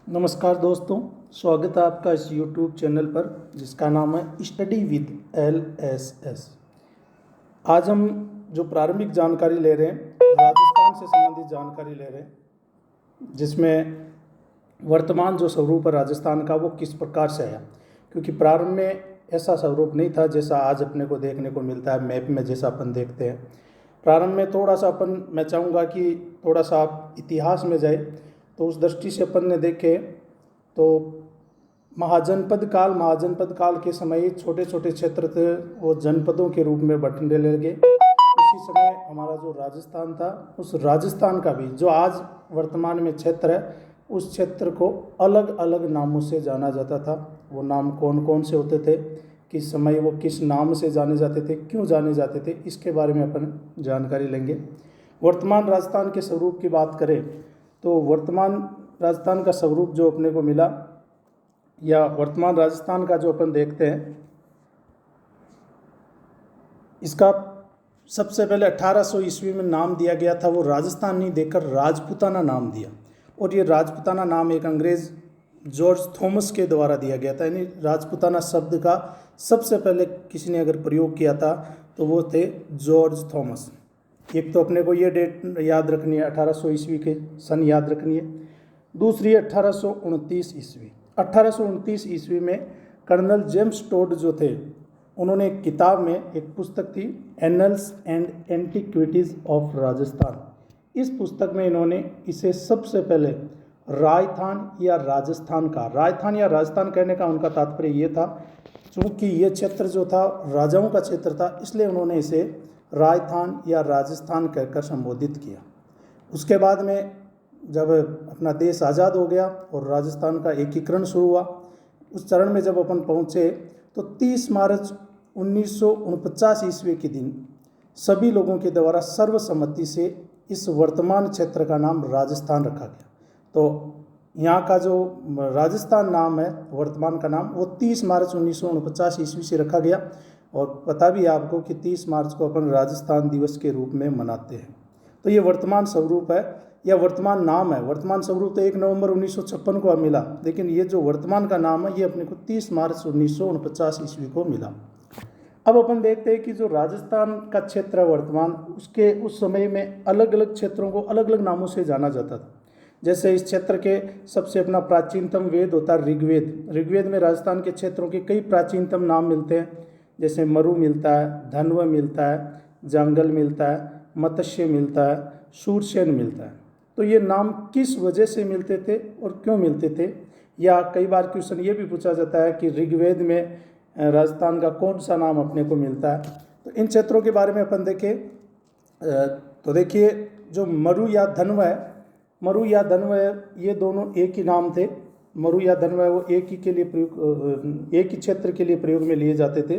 नमस्कार दोस्तों, स्वागत है आपका इस YouTube चैनल पर जिसका नाम है स्टडी विद LSS। आज हम जो प्रारंभिक जानकारी ले रहे हैं राजस्थान से संबंधित जानकारी ले रहे हैं, जिसमें वर्तमान जो स्वरूप है राजस्थान का वो किस प्रकार से आया। क्योंकि प्रारंभ में ऐसा स्वरूप नहीं था जैसा आज अपने को देखने को मिलता है मैप में, जैसा अपन देखते हैं। प्रारंभ में थोड़ा सा मैं चाहूँगा कि थोड़ा सा आप इतिहास में जाए, तो उस दृष्टि से अपन ने देखे तो महाजनपद काल के समय छोटे छोटे क्षेत्र थे, वो जनपदों के रूप में बंटने लगे। उसी समय हमारा जो राजस्थान था, उस राजस्थान का भी जो आज वर्तमान में क्षेत्र है, उस क्षेत्र को अलग अलग नामों से जाना जाता था। वो नाम कौन कौन से होते थे, किस समय वो किस नाम से जाने जाते थे, क्यों जाने जाते थे, इसके बारे में अपन जानकारी लेंगे। वर्तमान राजस्थान के स्वरूप की बात करें तो वर्तमान राजस्थान का स्वरूप जो अपने को मिला, या वर्तमान राजस्थान का जो अपन देखते हैं, इसका सबसे पहले 1800 ईस्वी में नाम दिया गया था। वो राजस्थान नहीं देकर राजपूताना नाम दिया, और ये राजपूताना नाम एक अंग्रेज़ जॉर्ज थॉमस के द्वारा दिया गया था। यानी राजपूताना शब्द का सबसे पहले किसी ने अगर प्रयोग किया था तो वो थे जॉर्ज थॉमस। एक तो अपने को ये डेट याद रखनी है, 1800 ईस्वी के सन याद रखनी है। दूसरी है 1829 ईस्वी। 1829 ईस्वी में कर्नल जेम्स टोड जो थे, उन्होंने एक किताब में एक पुस्तक थी annuls and antiquities of Rajasthan. इस पुस्तक में इन्होंने इसे सबसे पहले राजस्थान या राजस्थान का, राजस्थान या राजस्थान कहने का उनका तात्पर्य ये था, चूँकि ये क्षेत्र जो था राजाओं का क्षेत्र था, इसलिए उन्होंने इसे राजस्थान या राजस्थान कहकर संबोधित किया। उसके बाद में जब अपना देश आज़ाद हो गया और राजस्थान का एकीकरण शुरू हुआ, उस चरण में जब अपन पहुँचे तो 30 मार्च 1949 ईस्वी के दिन सभी लोगों के द्वारा सर्वसम्मति से इस वर्तमान क्षेत्र का नाम राजस्थान रखा गया। तो यहाँ का जो राजस्थान नाम है, वर्तमान का नाम, वो 30 मार्च 1949 ईस्वी से रखा गया। और पता भी आपको कि 30 मार्च को अपन राजस्थान दिवस के रूप में मनाते हैं। तो ये वर्तमान स्वरूप है या वर्तमान नाम है। वर्तमान स्वरूप तो 1 नवंबर 1956 को मिला, लेकिन ये जो वर्तमान का नाम है ये अपने को 30 मार्च 1949 ईस्वी को मिला। अब अपन देखते हैं कि जो राजस्थान का क्षेत्र है वर्तमान, उसके उस समय में अलग अलग क्षेत्रों को अलग अलग नामों से जाना जाता था। जैसे इस क्षेत्र के सबसे अपना प्राचीनतम वेद होता है ऋग्वेद। ऋग्वेद में राजस्थान के क्षेत्रों के कई प्राचीनतम नाम मिलते हैं, जैसे मरु मिलता है, धनव मिलता है, जंगल मिलता है, मत्स्य मिलता है, शूरसेन मिलता है। तो ये नाम किस वजह से मिलते थे और क्यों मिलते थे, या कई बार क्वेश्चन ये भी पूछा जाता है कि ऋग्वेद में राजस्थान का कौन सा नाम अपने को मिलता है। तो इन क्षेत्रों के बारे में अपन देखें तो देखिए, जो मरु या धनव है, मरु या धनव है, ये दोनों एक ही नाम थे। मरु या धनव है वो एक ही के लिए प्रयोग, एक ही क्षेत्र के लिए प्रयोग में लिए जाते थे।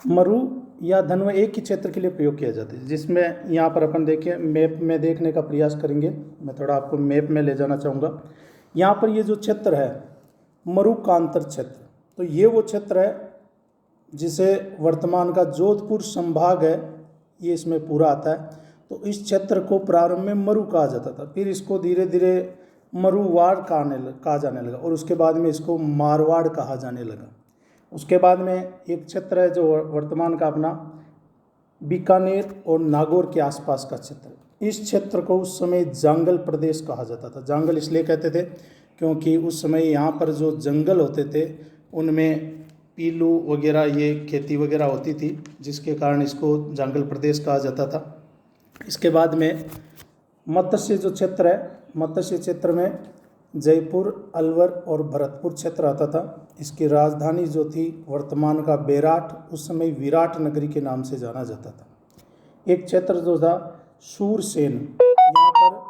मरु या धनव एक ही क्षेत्र के लिए प्रयोग किया जाता है, जिसमें यहाँ पर अपन देखें, मैप में देखने का प्रयास करेंगे। मैं थोड़ा आपको मैप में ले जाना चाहूँगा। यहाँ पर ये जो क्षेत्र है मरुकांतर क्षेत्र, तो ये वो क्षेत्र है जिसे वर्तमान का जोधपुर संभाग है, ये इसमें पूरा आता है। तो इस क्षेत्र को प्रारंभ में मरु कहा जाता था, फिर इसको धीरे धीरे मरुवाड़ कहा जाने लगा, और उसके बाद में इसको मारवाड़ कहा जाने लगा। उसके बाद में एक क्षेत्र है जो वर्तमान का अपना बीकानेर और नागौर के आसपास का क्षेत्र। इस क्षेत्र को उस समय जंगल प्रदेश कहा जाता था। जंगल इसलिए कहते थे क्योंकि उस समय यहाँ पर जो जंगल होते थे उनमें पीलू वगैरह, ये खेती वगैरह होती थी, जिसके कारण इसको जंगल प्रदेश कहा जाता था। इसके बाद में मत्स्य जो क्षेत्र है, मत्स्य क्षेत्र में जयपुर, अलवर और भरतपुर क्षेत्र आता था। इसकी राजधानी जो थी वर्तमान का बेराट, उस समय विराट नगरी के नाम से जाना जाता था। एक क्षेत्र जो था शूरसेन, यहाँ पर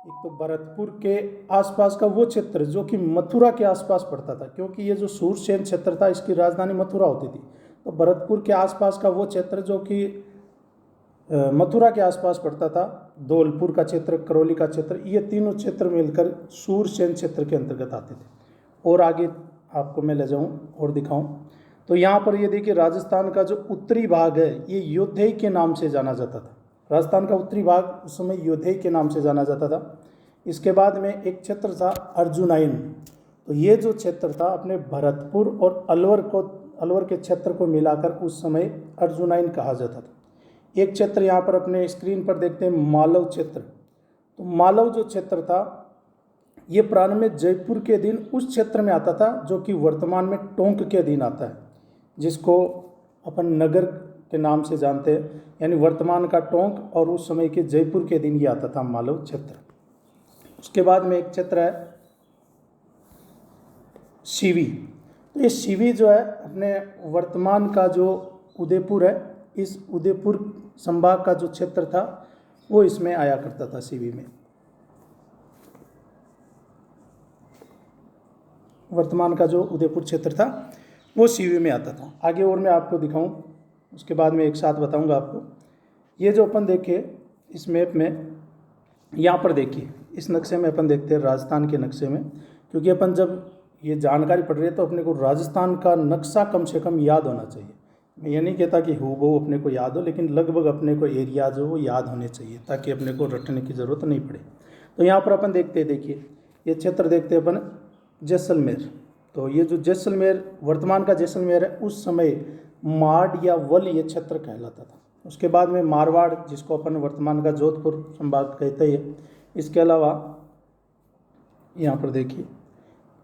एक तो भरतपुर के आसपास का वो क्षेत्र जो कि मथुरा के आसपास पड़ता था, क्योंकि ये जो शूरसेन क्षेत्र था इसकी राजधानी मथुरा होती थी। तो भरतपुर के आसपास का वो क्षेत्र जो कि मथुरा के आसपास पड़ता था, धौलपुर का क्षेत्र, करौली का क्षेत्र, ये तीनों क्षेत्र मिलकर शूरसेन क्षेत्र के अंतर्गत आते थे। और आगे आपको मैं ले जाऊं और दिखाऊं तो यहाँ पर ये देखिए राजस्थान का जो उत्तरी भाग है ये योधेय के नाम से जाना जाता था। राजस्थान का उत्तरी भाग उस समय योधेय के नाम से जाना जाता था। इसके बाद में एक क्षेत्र था अर्जुनाइन। तो ये जो क्षेत्र था अपने भरतपुर और अलवर के क्षेत्र को मिलाकर उस समय अर्जुनाइन कहा जाता था। एक क्षेत्र यहाँ पर अपने स्क्रीन पर देखते हैं मालव क्षेत्र। तो मालव जो क्षेत्र था ये प्रारंभ में जयपुर के अधीन उस क्षेत्र में आता था जो कि वर्तमान में टोंक के अधीन आता है, जिसको अपन नगर के नाम से जानते हैं, यानी वर्तमान का टोंक और उस समय के जयपुर के अधीन ये आता था मालव क्षेत्र। उसके बाद में एक क्षेत्र है शिवी। तो ये शिवी जो है अपने वर्तमान का जो उदयपुर है, इस उदयपुर संभाग का जो क्षेत्र था वो इसमें आया करता था। शिवी में वर्तमान का जो उदयपुर क्षेत्र था वो शिवी में आता था। आगे और मैं आपको दिखाऊं, उसके बाद में एक साथ बताऊंगा आपको। ये जो अपन देखे इस मैप में, यहाँ पर देखिए इस नक्शे में अपन देखते हैं राजस्थान के नक्शे में, क्योंकि अपन जब ये जानकारी पढ़ रहे हैं तो अपने को राजस्थान का नक्शा कम से कम याद होना चाहिए। मैं ये नहीं कहता कि हूबहू अपने को याद हो, लेकिन लगभग अपने को एरिया जो वो याद होने चाहिए ताकि अपने को रटने की ज़रूरत नहीं पड़े। तो यहाँ पर अपन देखते हैं, देखिए ये क्षेत्र देखते हैं अपन जैसलमेर। तो ये जो जैसलमेर वर्तमान का जैसलमेर है उस समय माड या वल ये क्षेत्र कहलाता था। उसके बाद में मारवाड़, जिसको अपन वर्तमान का जोधपुर संभाग कहते हैं। इसके अलावा यहाँ पर देखिए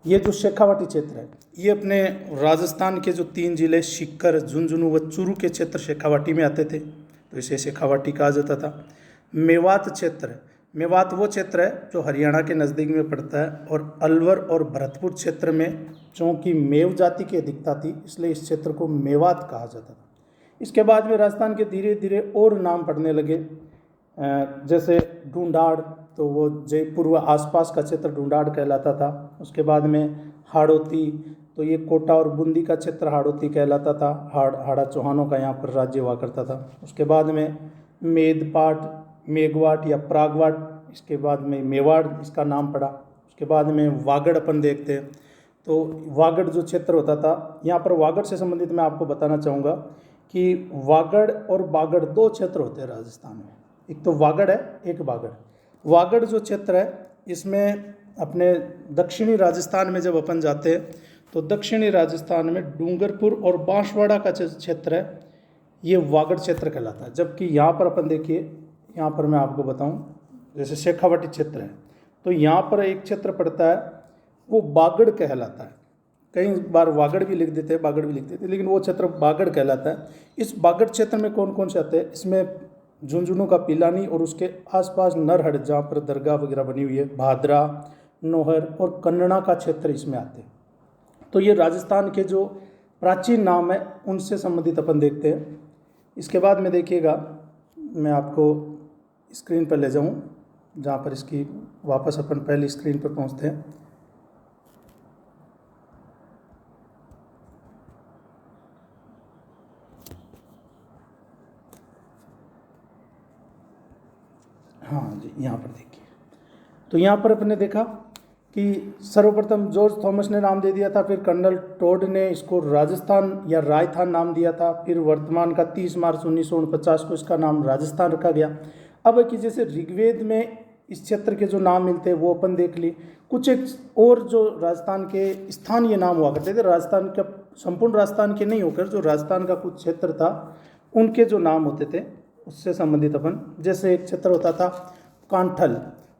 ये जो शेखावाटी क्षेत्र है ये अपने राजस्थान के जो 3 जिले सीकर, झुंझुनू व चूरू के क्षेत्र शेखावाटी में आते थे, तो इसे शेखावाटी कहा जाता था। मेवात क्षेत्र है, मेवात वो क्षेत्र है जो हरियाणा के नज़दीक में पड़ता है, और अलवर और भरतपुर क्षेत्र में चूँकि मेव जाति की अधिकता थी इसलिए इस क्षेत्र को मेवात कहा जाता था। इसके बाद में राजस्थान के धीरे धीरे और नाम पड़ने लगे, जैसे ढूंढाड़, तो वो जयपुर व आसपास का क्षेत्र ढूंढाड़ कहलाता था। उसके बाद में हाड़ौती, तो ये कोटा और बूंदी का क्षेत्र हाड़ौती कहलाता था। हाड़ा चौहानों का यहाँ पर राज्य हुआ करता था। उसके बाद में मेदपाट, मेघवाट या प्रागवाट, इसके बाद में मेवाड़ इसका नाम पड़ा। उसके बाद में वागड़ अपन देखते हैं। तो वागड़ जो क्षेत्र होता था, यहाँ पर वागड़ से संबंधित मैं आपको बताना चाहूँगा कि वागड़ और बागड़ 2 क्षेत्र होते हैं राजस्थान में। एक तो वागड़ है, एक बागड़। वागड़ जो क्षेत्र है इसमें अपने दक्षिणी राजस्थान में जब अपन जाते हैं तो दक्षिणी राजस्थान में डूंगरपुर और बांसवाड़ा का क्षेत्र है, ये वागड़ क्षेत्र कहलाता है। जबकि यहाँ पर अपन देखिए, यहाँ पर मैं आपको बताऊं, जैसे शेखावाटी क्षेत्र है तो यहाँ पर एक क्षेत्र पड़ता है वो बागड़ कहलाता है। कई बार वागड़ भी लिख देते हैं, बागड़ भी लिख देते हैं, लेकिन वो क्षेत्र बागड़ कहलाता है। इस बागड़ क्षेत्र में कौन कौन से आते हैं, इसमें झुंझुनू का पिलानी और उसके आसपास नरहड़ जहाँ पर दरगाह वगैरह बनी हुई है, भादरा, नोहर और कन्नड़ा का क्षेत्र इसमें आते हैं। तो ये राजस्थान के जो प्राचीन नाम है उनसे संबंधित अपन देखते हैं। इसके बाद में देखिएगा, मैं आपको स्क्रीन पर ले जाऊं जहाँ पर इसकी वापस अपन पहली स्क्रीन पर पहुँचते हैं। हाँ जी, यहाँ पर देखिए, तो यहाँ पर अपने देखा कि सर्वप्रथम जॉर्ज थॉमस ने नाम दे दिया था, फिर कर्नल टोड ने इसको राजस्थान या रायथान नाम दिया था, फिर वर्तमान का 30 मार्च 1949 को इसका नाम राजस्थान रखा गया। अब कि जैसे ऋग्वेद में इस क्षेत्र के जो नाम मिलते हैं वो अपन देख लिए। कुछ एक और जो राजस्थान के स्थानीय नाम हुआ करते थे, राजस्थान का संपूर्ण राजस्थान के नहीं होकर जो राजस्थान का कुछ क्षेत्र था उनके जो नाम होते थे उससे संबंधित अपन, जैसे एक क्षेत्र होता था कांठल।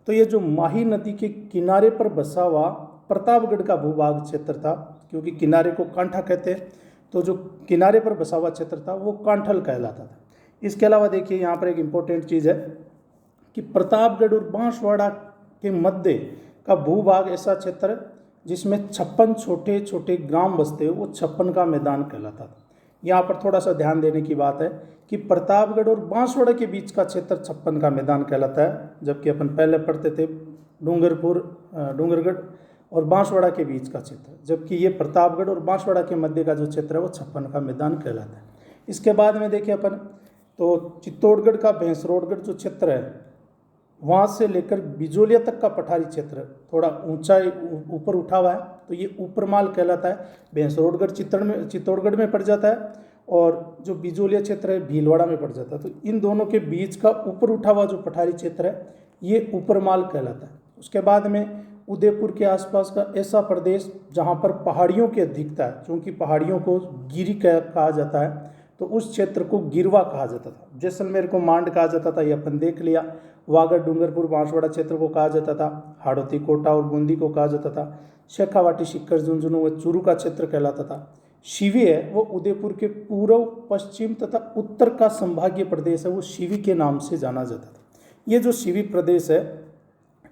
तो ये जो माही नदी के किनारे पर बसा हुआ प्रतापगढ़ का भूभाग क्षेत्र था, क्योंकि किनारे को कांठा कहते हैं, तो जो किनारे पर बसा हुआ क्षेत्र था वो कांठल कहलाता था। इसके अलावा देखिए यहाँ पर एक इम्पोर्टेंट चीज़ है कि प्रतापगढ़ और बांसवाड़ा के मध्य का भूभाग ऐसा क्षेत्र जिसमें 56 छोटे छोटे ग्राम बसते हैं, वो 56 का मैदान कहलाता था। यहाँ पर थोड़ा सा ध्यान देने की बात है कि प्रतापगढ़ और बांसवाड़ा के बीच का क्षेत्र 56 का मैदान कहलाता है, जबकि अपन पहले पढ़ते थे डूंगरगढ़ और बांसवाड़ा के बीच का क्षेत्र, जबकि ये प्रतापगढ़ और बांसवाड़ा के मध्य का जो क्षेत्र है वो 56 का मैदान कहलाता है। इसके बाद में देखिए अपन, तो चित्तौड़गढ़ का भैंसरोडगढ़ जो क्षेत्र है वहाँ से लेकर बिजोलिया तक का पठारी क्षेत्र थोड़ा ऊंचाई ऊपर उठा हुआ है, तो ये ऊपरमाल कहलाता है। भैंसरोडगढ़ चित्तौड़गढ़ में पड़ जाता है और जो बिजोलिया क्षेत्र है भीलवाड़ा में पड़ जाता है। तो इन दोनों के बीच का ऊपर उठा हुआ जो पठारी क्षेत्र है ये ऊपरमाल कहलाता है। उसके बाद में उदयपुर के आसपास का ऐसा प्रदेश जहाँ पर पहाड़ियों की अधिकता है, क्योंकि पहाड़ियों को गिरी कहा जाता है, तो उस क्षेत्र को गिरवा कहा जाता था। जैसलमेर को मांड कहा जाता था, ये अपन देख लिया। वागड़, डूंगरपुर, बांसवाड़ा क्षेत्र को कहा जाता था। हाड़ौती, कोटा और बूंदी को कहा जाता था। शेखावाटी, सीकर, झुंझुनू व चूरू का क्षेत्र कहलाता था। शिवी है वो उदयपुर के पूर्व, पश्चिम तथा उत्तर का संभागीय प्रदेश है, वो शिवी के नाम से जाना जाता था। ये जो शिवी प्रदेश है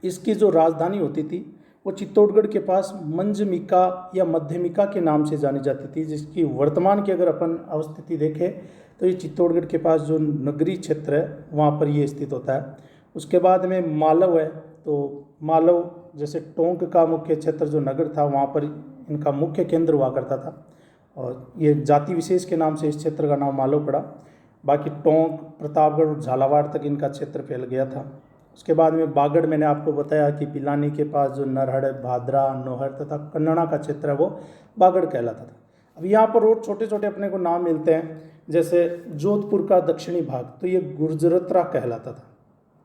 इसकी जो राजधानी होती थी वो चित्तौड़गढ़ के पास मंजमिका या मध्यमिका के नाम से जानी जाती थी, जिसकी वर्तमान की अगर अपन अवस्थिति देखें तो ये चित्तौड़गढ़ के पास जो नगरी क्षेत्र है वहाँ पर ये स्थित होता है। उसके बाद में मालव है, तो मालव जैसे टोंक का मुख्य क्षेत्र जो नगर था वहाँ पर इनका मुख्य केंद्र हुआ करता था और ये जाति विशेष के नाम से इस क्षेत्र का नाम मालव पड़ा। बाकी टोंक, प्रतापगढ़ और झालावाड़ तक इनका क्षेत्र फैल गया था। उसके बाद में बागड़, मैंने आपको बताया कि पिलानी के पास जो नरहड़, भादरा, नोहर तथा कन्नड़ा का क्षेत्र है वो बागड़ कहलाता था। अब यहाँ पर और छोटे छोटे अपने को नाम मिलते हैं, जैसे जोधपुर का दक्षिणी भाग, तो ये गुर्जरत्रा कहलाता था,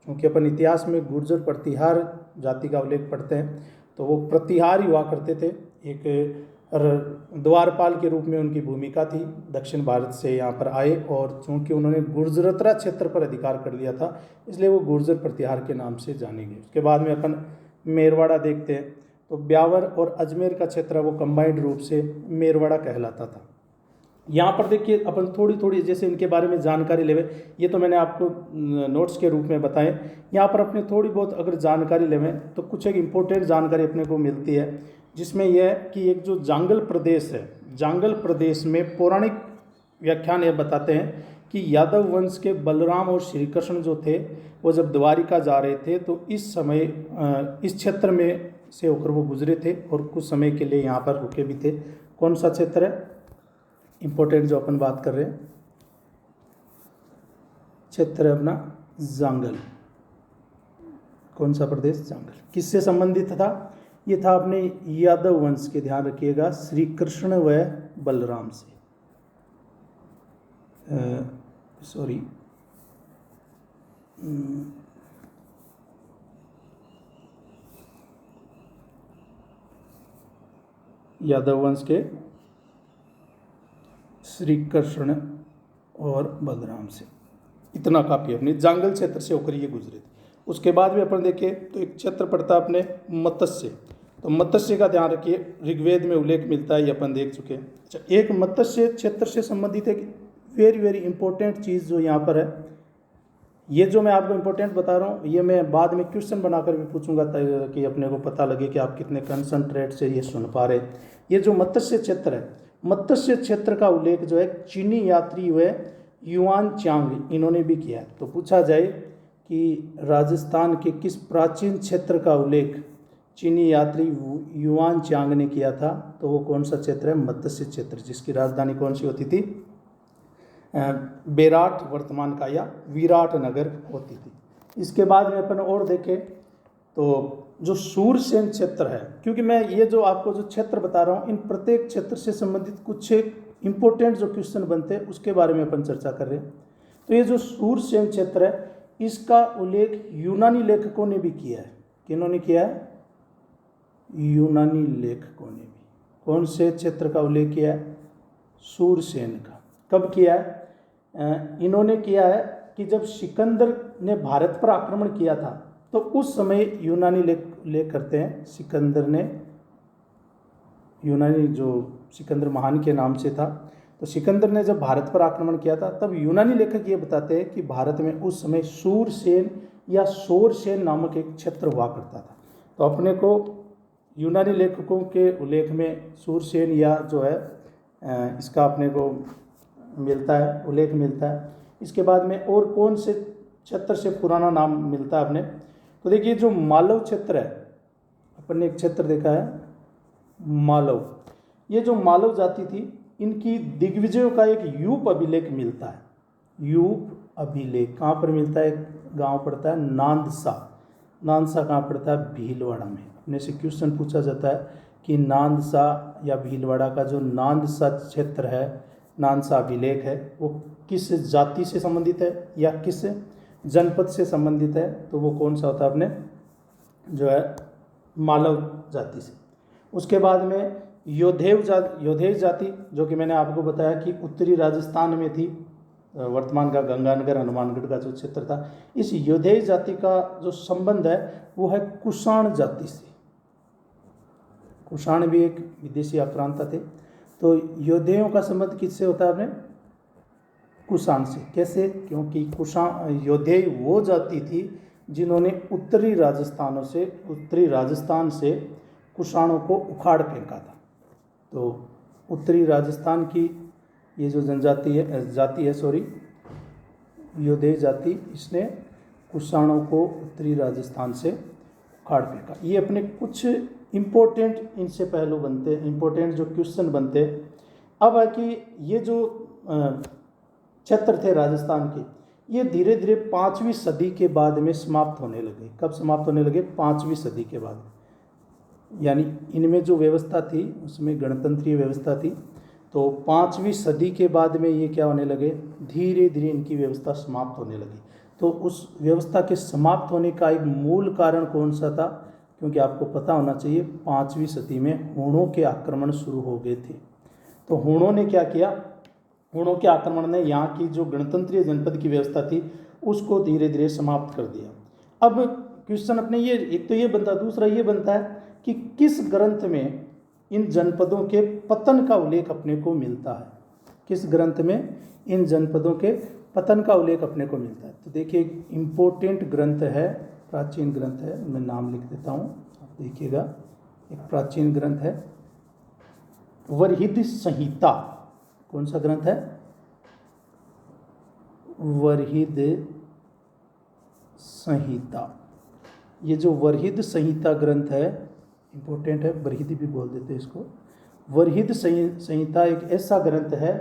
क्योंकि अपन इतिहास में गुर्जर प्रतिहार जाति का उल्लेख पढ़ते हैं, तो वो प्रतिहार ही हुआ करते थे। एक द्वारपाल के रूप में उनकी भूमिका थी, दक्षिण भारत से यहाँ पर आए और चूँकि उन्होंने गुर्जरत्रा क्षेत्र पर अधिकार कर लिया था इसलिए वो गुर्जर प्रतिहार के नाम से जाने गए। उसके बाद में अपन मेरवाड़ा देखते हैं, तो ब्यावर और अजमेर का क्षेत्र वो कंबाइंड रूप से मेरवाड़ा कहलाता था। यहाँ पर देखिए अपन थोड़ी थोड़ी जैसे इनके बारे में जानकारी लेवे, ये तो मैंने आपको नोट्स के रूप में बताए। यहाँ पर अपने थोड़ी बहुत अगर जानकारी लेवें तो कुछ एक इम्पोर्टेंट जानकारी अपने को मिलती है, जिसमें यह है कि एक जो जांगल प्रदेश है, जांगल प्रदेश में पौराणिक व्याख्यान ये बताते हैं कि यादव वंश के बलराम और श्री कृष्ण जो थे वो जब द्वारिका जा रहे थे तो इस समय इस क्षेत्र में से होकर वो गुजरे थे और कुछ समय के लिए यहाँ पर रुके भी थे। कौन सा क्षेत्र है इम्पोर्टेंट जो अपन बात कर रहे हैं, क्षेत्र है अपना जांगल। कौन सा प्रदेश? जांगल। किससे संबंधित था? ये था अपने यादव वंश के, ध्यान रखिएगा, श्री कृष्ण व बलराम से। सॉरी, यादव वंश के श्री कृष्ण और बलराम से, इतना काफी। अपने जांगल क्षेत्र से होकर ये गुजरे थे। उसके बाद भी अपन देखें तो एक क्षेत्र पड़ता है अपने मत्स्य, तो मत्स्य का ध्यान रखिए, ऋग्वेद में उल्लेख मिलता है, ये अपन देख चुके हैं। अच्छा, एक मत्स्य क्षेत्र से संबंधित एक वेरी वेरी इंपॉर्टेंट चीज़ जो यहाँ पर है, ये जो मैं आपको इम्पोर्टेंट बता रहा हूँ ये मैं बाद में क्वेश्चन बनाकर भी पूछूंगा ताकि अपने को पता लगे कि आप कितने कंसंट्रेट से ये सुन पा रहे। ये जो मत्स्य क्षेत्र है, मत्स्य क्षेत्र का उल्लेख जो है चीनी यात्री हुए युआन चांग, इन्होंने भी किया है। तो पूछा जाए कि राजस्थान के किस प्राचीन क्षेत्र का उल्लेख चीनी यात्री युआन चांग ने किया था, तो वो कौन सा क्षेत्र है? मत्स्य क्षेत्र, जिसकी राजधानी कौन सी होती थी? बेराट वर्तमान का या विराट नगर होती थी। इसके बाद में अपन और देखें तो जो सूरसेन क्षेत्र है, क्योंकि मैं ये जो आपको जो क्षेत्र बता रहा हूँ इन प्रत्येक क्षेत्र से संबंधित कुछ इंपॉर्टेंट जो क्वेश्चन बनते हैं उसके बारे में अपन चर्चा कर रहे हैं। तो ये जो सूरसेन क्षेत्र है इसका उल्लेख यूनानी लेखकों ने भी किया है। किन्होंने किया है? यूनानी लेखकों ने भी। कौन से क्षेत्र का उल्लेख किया है? सूरसेन का। कब किया है? इन्होंने किया है कि जब सिकंदर ने भारत पर आक्रमण किया था तो उस समय यूनानी लेख करते हैं, सिकंदर ने, यूनानी जो सिकंदर महान के नाम से था, तो सिकंदर ने जब भारत पर आक्रमण किया था तब यूनानी लेखक ये बताते हैं कि भारत में उस समय सूरसेन या सोरसेन नामक एक क्षेत्र हुआ करता था। तो अपने को यूनानी लेखकों के उल्लेख में सूरसेन या जो है इसका अपने को मिलता है, उल्लेख मिलता है। इसके बाद में और कौन से क्षेत्र से पुराना नाम मिलता है अपने? तो देखिए जो मालव क्षेत्र है, अपन ने एक क्षेत्र देखा है मालव, ये जो मालव जाति थी इनकी दिग्विजयों का एक यूप अभिलेख मिलता है। यूप अभिलेख कहाँ पर मिलता है? गांव पड़ता है नांदसा। नांदसा कहाँ पड़ता है? भीलवाड़ा में। अपने से क्वेश्चन पूछा जाता है कि नांदसा या भीलवाड़ा का जो नांदसा क्षेत्र है, नांदसा अभिलेख है, वो किस जाति से संबंधित है या किस जनपद से संबंधित है, तो वो कौन सा होता है अपने जो है मालव जाति से। उसके बाद में योधेय जाति, जो कि मैंने आपको बताया कि उत्तरी राजस्थान में थी, वर्तमान का गंगानगर हनुमानगढ़ का जो क्षेत्र था। इस योधेय जाति का जो संबंध है वो है कुषाण जाति से। कुषाण भी एक विदेशी आक्रांता थे। तो योधेयों का संबंध किससे होता है अपने कुषाण से। कैसे? क्योंकि योधेय वो जाति थी जिन्होंने उत्तरी राजस्थान से कुषाणों को उखाड़ फेंका था। तो उत्तरी राजस्थान की ये जो जाति है योधेय जाति, इसने कुषाणों को उत्तरी राजस्थान से उखाड़ फेंका। ये अपने कुछ इम्पोर्टेंट इनसे पहलू बनते हैं, इम्पोर्टेंट जो क्वेश्चन बनते हैं। अब है कि ये जो क्षेत्र थे राजस्थान के, ये धीरे धीरे 5वीं सदी के बाद में समाप्त होने लगे। कब समाप्त होने लगे? 5वीं सदी के बाद। यानी इनमें जो व्यवस्था थी उसमें गणतंत्रीय व्यवस्था थी। तो 5वीं सदी के बाद में ये क्या होने लगे, धीरे धीरे इनकी व्यवस्था समाप्त होने लगी। तो उस व्यवस्था के समाप्त होने का एक मूल कारण कौन सा था? क्योंकि आपको पता होना चाहिए 5वीं सदी में हूणों के आक्रमण शुरू हो गए थे। तो हूणों ने क्या किया? हूणों के आक्रमण ने यहाँ की जो गणतंत्रीय जनपद की व्यवस्था थी उसको धीरे धीरे समाप्त कर दिया। अब क्वेश्चन अपने ये एक तो ये बनता, दूसरा ये बनता है कि किस ग्रंथ में इन जनपदों के पतन का उल्लेख अपने को मिलता है। किस ग्रंथ में इन जनपदों के पतन का उल्लेख अपने को मिलता है? तो देखिए एक इम्पोर्टेंट ग्रंथ है, प्राचीन ग्रंथ है, मैं नाम लिख देता हूँ, आप देखिएगा। एक प्राचीन ग्रंथ है वरहिद संहिता। कौन सा ग्रंथ है? वरहिद संहिता। ये जो वरहिद संहिता ग्रंथ है, इम्पोर्टेंट है, वरहिद भी बोल देते हैं इसको। वरहिद संहिता एक ऐसा ग्रंथ है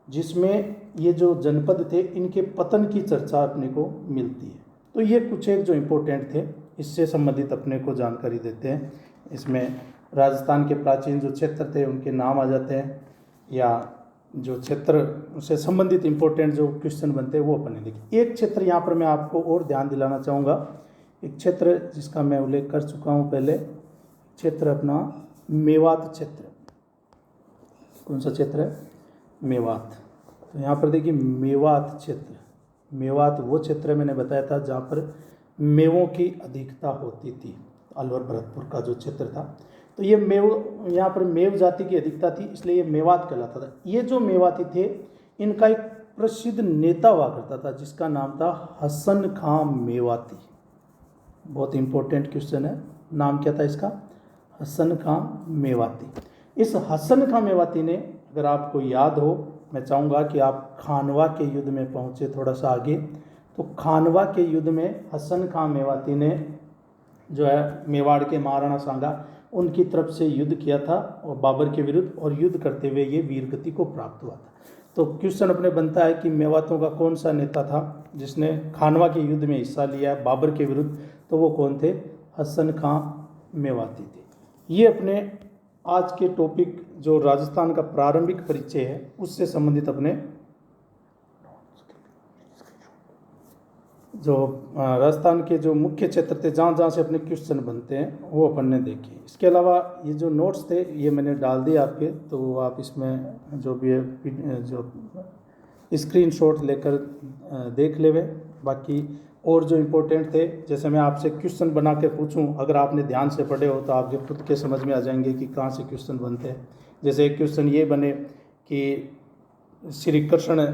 जिसमें ये जो जनपद थे इनके पतन की चर्चा अपने को मिलती है। तो ये कुछ एक जो इम्पोर्टेंट थे, इससे संबंधित अपने को जानकारी देते हैं। इसमें राजस्थान के प्राचीन जो क्षेत्र थे उनके नाम आ जाते हैं, या जो क्षेत्र से संबंधित इम्पोर्टेंट जो क्वेश्चन बनते हैं वो अपने देखिए। एक क्षेत्र यहाँ पर मैं आपको और ध्यान दिलाना चाहूँगा, एक क्षेत्र जिसका मैं उल्लेख कर चुका हूँ पहले, क्षेत्र अपना मेवात क्षेत्र। कौन सा क्षेत्र है? मेवात। तो यहाँ पर देखिए मेवात क्षेत्र, मेवात वो क्षेत्र मैंने बताया था जहाँ पर मेवों की अधिकता होती थी। अलवर भरतपुर का जो क्षेत्र था, तो ये यहाँ पर मेव जाति की अधिकता थी, इसलिए ये मेवात कहलाता था। ये जो मेवाती थे इनका एक प्रसिद्ध नेता हुआ करता था जिसका नाम था हसन खां मेवाती। बहुत इंपॉर्टेंट क्वेश्चन है, नाम क्या था इसका? हसन खां मेवाती। इस हसन खां मेवाती ने, अगर आपको याद हो, मैं चाहूँगा कि आप खानवा के युद्ध में पहुँचे थोड़ा सा आगे। तो खानवा के युद्ध में हसन खां मेवाती ने जो है मेवाड़ के महाराणा सांगा उनकी तरफ से युद्ध किया था और बाबर के विरुद्ध, और युद्ध करते हुए ये वीरगति को प्राप्त हुआ था। तो क्वेश्चन अपने बनता है कि मेवातों का कौन सा नेता था जिसने खानवा के युद्ध में हिस्सा लिया बाबर के विरुद्ध? तो वो कौन थे? हसन खां मेवाती थे। ये अपने आज के टॉपिक जो राजस्थान का प्रारंभिक परिचय है उससे संबंधित अपने जो राजस्थान के जो मुख्य क्षेत्र थे जहाँ जहाँ से अपने क्वेश्चन बनते हैं वो अपन ने देखे। इसके अलावा ये जो नोट्स थे ये मैंने डाल दिए आपके, तो आप इसमें जो भी है जो स्क्रीनशॉट लेकर देख लेवे। बाकी और जो इम्पोर्टेंट थे, जैसे मैं आपसे क्वेश्चन बना के पूछूं, अगर आपने ध्यान से पढ़े हो तो आपके खुद के समझ में आ जाएंगे कि कहाँ से क्वेश्चन बनते हैं। जैसे एक क्वेश्चन ये बने कि श्री कृष्ण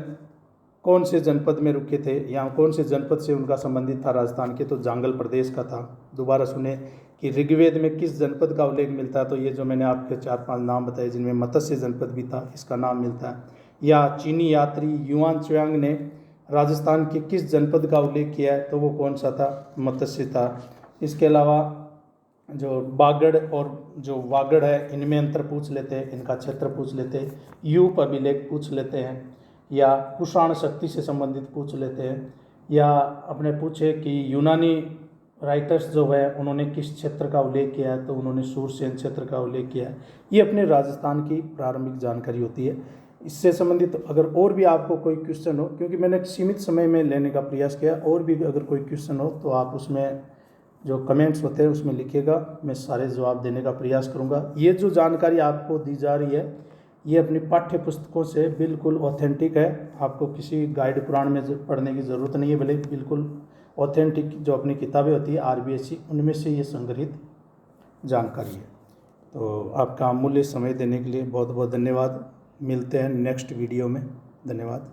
कौन से जनपद में रुके थे, या कौन से जनपद से उनका संबंधित था राजस्थान के? तो जांगल प्रदेश का था। दोबारा सुने कि ऋग्वेद में किस जनपद का उल्लेख मिलता है? तो ये जो मैंने आपके 4-5 नाम बताए जिनमें मत्स्य जनपद भी था, इसका नाम मिलता है। या चीनी यात्री युआन त्सांग ने राजस्थान के किस जनपद का उल्लेख किया है? तो वो कौन सा था? मत्स्य था। इसके अलावा जो बागड़ और जो वागड़ है इनमें अंतर पूछ लेते हैं, इनका क्षेत्र पूछ लेते हैं, यूप अभिलेख पूछ लेते हैं, या कुषाण शक्ति से संबंधित पूछ लेते हैं, या अपने पूछे कि यूनानी राइटर्स जो है उन्होंने किस क्षेत्र का उल्लेख किया है, तो उन्होंने सूरसेन क्षेत्र का उल्लेख किया है। ये अपने राजस्थान की प्रारंभिक जानकारी होती है। इससे संबंधित अगर और भी आपको कोई क्वेश्चन हो, क्योंकि मैंने सीमित समय में लेने का प्रयास किया, और भी अगर कोई क्वेश्चन हो तो आप उसमें जो कमेंट्स होते हैं उसमें लिखिएगा, मैं सारे जवाब देने का प्रयास करूंगा। ये जो जानकारी आपको दी जा रही है ये अपनी पाठ्य पुस्तकों से बिल्कुल ऑथेंटिक है, आपको किसी गाइड पुराण में पढ़ने की ज़रूरत नहीं है, भले बिल्कुल ऑथेंटिक जो अपनी किताबें होती है RBSc उनमें से ये संग्रहित जानकारी है। तो आपका अमूल्य समय देने के लिए बहुत बहुत धन्यवाद। मिलते हैं नेक्स्ट वीडियो में। धन्यवाद।